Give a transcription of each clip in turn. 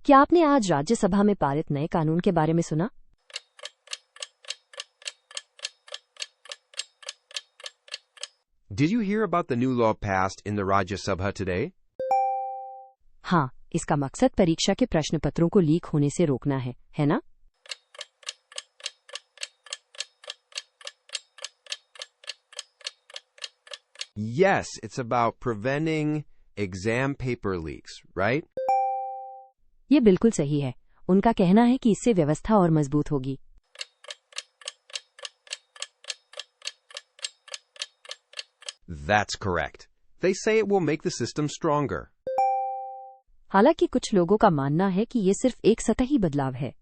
क्या आपने आज राज्यसभा में पारित नए कानून के बारे में सुना? Did you hear about the new law passed in the Rajya Sabha today? हाँ, इसका मकसद परीक्षा के प्रश्न पत्रों को लीक होने से रोकना है ना? Yes, it's about preventing exam paper leaks, right? ये बिल्कुल सही है। उनका कहना है कि इससे व्यवस्था और मजबूत होगी। That's correct. They say it will make the system stronger. हालांकि कुछ लोगों का मानना है कि ये सिर्फ एक सतही बदलाव है।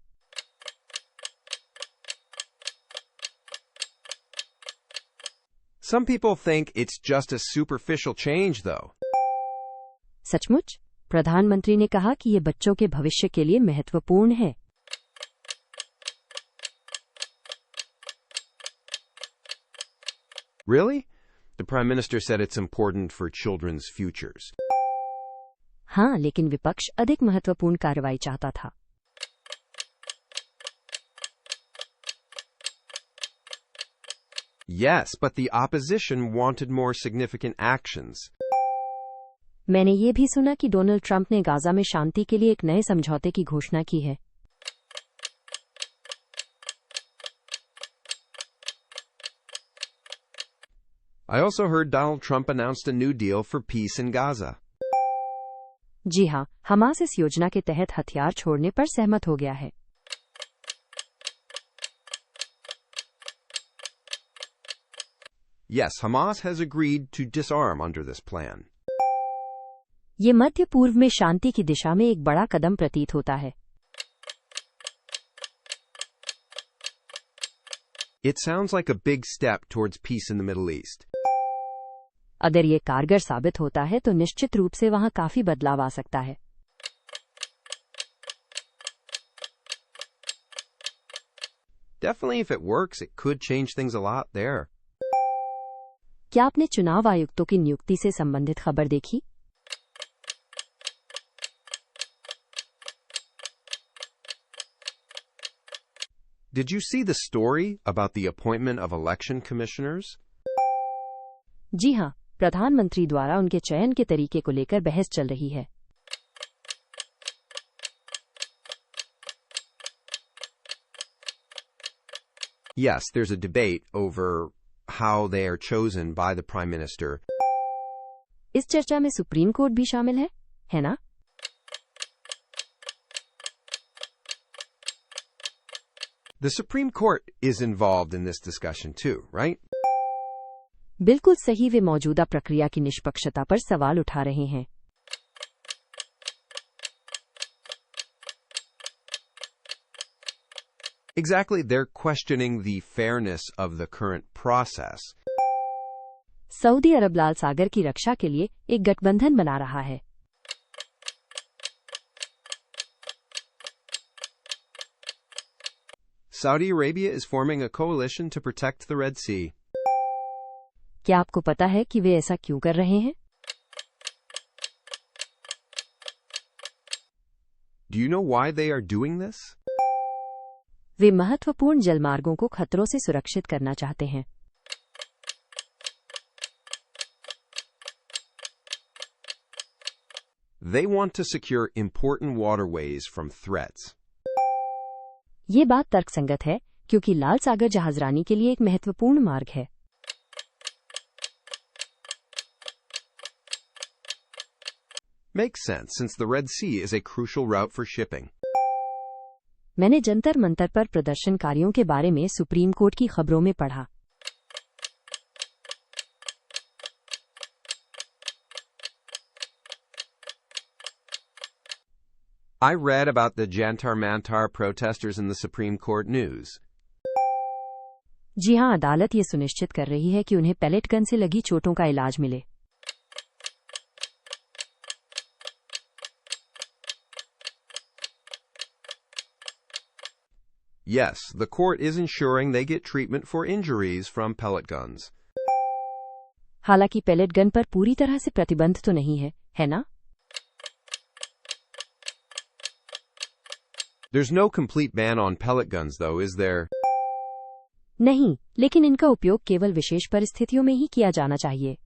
Some people think it's just a superficial change, though. सचमुच? प्रधानमंत्री ने कहा कि ये बच्चों के भविष्य के लिए महत्वपूर्ण है। Really? The Prime Minister said it's important for children's futures. हाँ, लेकिन विपक्ष अधिक महत्वपूर्ण कार्रवाई चाहता था। Yes, but the opposition wanted more significant actions. मैंने ये भी सुना कि डोनाल्ड ट्रंप ने गाजा में शांति के लिए एक नए समझौते की घोषणा की है। I also heard Donald Trump announced a new deal for peace in Gaza. जी हाँ, हमास इस योजना के तहत हथियार छोड़ने पर सहमत हो गया है। Yes, Hamas has agreed to disarm under this plan. ये मध्य पूर्व में शांति की दिशा में एक बड़ा कदम प्रतीत होता है। It sounds like a big step towards peace in the Middle East. अगर ये कारगर साबित होता है तो निश्चित रूप से वहां काफी बदलाव आ सकता है। Definitely, if it works, it could change things a lot there. क्या आपने चुनाव आयुक्तों की नियुक्ति से संबंधित खबर देखी? Did you see the story about the appointment of election commissioners? जी हाँ, प्रधानमंत्री द्वारा उनके चयन के तरीके को लेकर बहस चल रही है। Yes, there's a debate over how they are chosen by the Prime Minister. इस चर्चा में सुप्रीम कोर्ट भी शामिल है ना? The Supreme Court is involved in this discussion too, right? बिल्कुल सही, वे मौजूदा प्रक्रिया की निष्पक्षता पर सवाल उठा रहे हैं। Exactly, they're questioning the fairness of the current process. Saudi अरब लाल सागर की रक्षा के लिए एक गठबंधन बना रहा है। Saudi Arabia is forming a coalition to protect the Red Sea. क्या आपको पता है कि वे ऐसा क्यों कर रहे हैं? Do you know why they are doing this? वे महत्वपूर्ण जलमार्गों को खतरों से सुरक्षित करना चाहते हैं। They want to secure important waterways from threats. ये बात तर्कसंगत है क्योंकि लाल सागर जहाजरानी के लिए एक महत्वपूर्ण मार्ग है। Makes sense, since the Red Sea is a crucial route for shipping. मैंने जंतर मंतर पर प्रदर्शनकारियों के बारे में सुप्रीम कोर्ट की खबरों में पढ़ा। I read about the Jantar Mantar protesters in the Supreme Court news. जी हाँ, अदालत ये सुनिश्चित कर रही है कि उन्हें पैलेट गन से लगी चोटों का इलाज मिले। Yes, the court is ensuring they get treatment for injuries from pellet guns. हालांकि पैलेट गन पर पूरी तरह से प्रतिबंध तो नहीं है ना? There's no complete ban on pellet guns, though, is there? नहीं, लेकिन इनका उपयोग केवल विशेष परिस्थितियों में ही किया जाना चाहिए।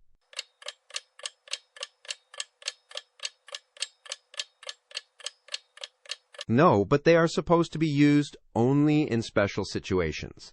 No, but they are supposed to be used only in special situations.